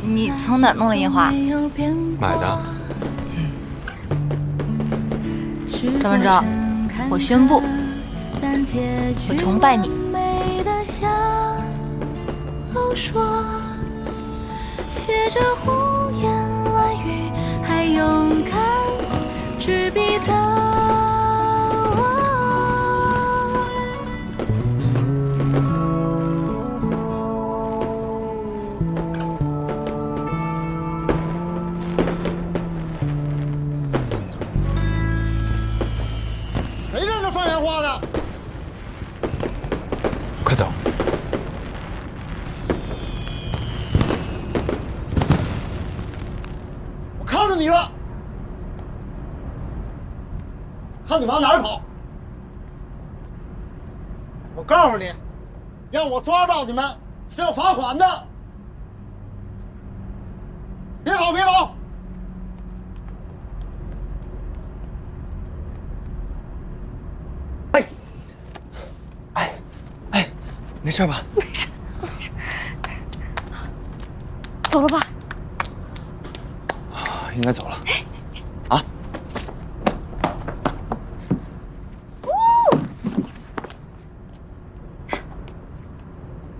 你从哪儿弄的烟花？买的。张文昭，我宣布，我崇拜你。写着胡言乱语，还勇敢执笔的我。谁让他放烟花的？快走！我看着你了，看你往哪儿跑！我告诉你，让我抓到你们是要罚款的。别跑，别跑！没事吧？没事。走了吧？应该走了。啊？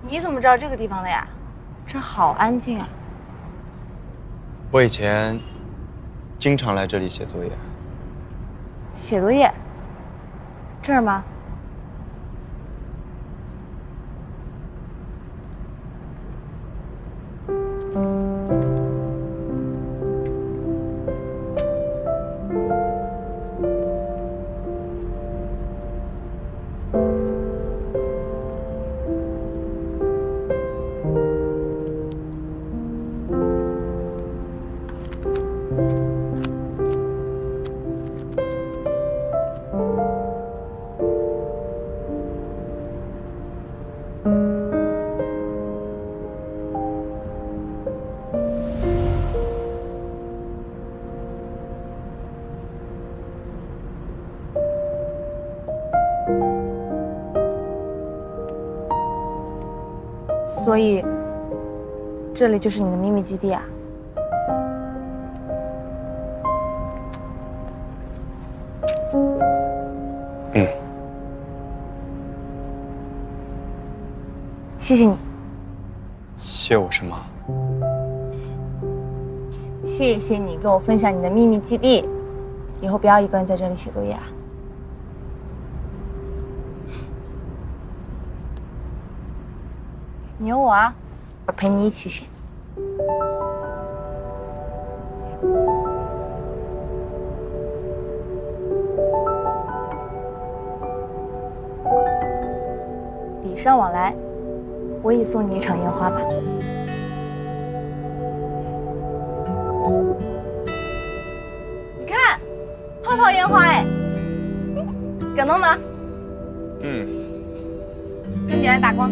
你怎么知道这个地方的呀？这儿好安静啊。我以前经常来这里写作业。写作业？这儿吗？所以，这里就是你的秘密基地啊？嗯。谢谢你。谢我什么？谢谢你跟我分享你的秘密基地，以后不要一个人在这里写作业啊。你有我啊，我陪你一起写。礼尚往来，我也送你一场烟花吧。你看，泡泡烟花哎，感动吗？嗯。跟你来打光。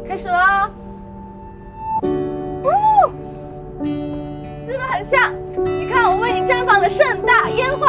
开始喽！是不是很像？你看我为你绽放的盛大烟花。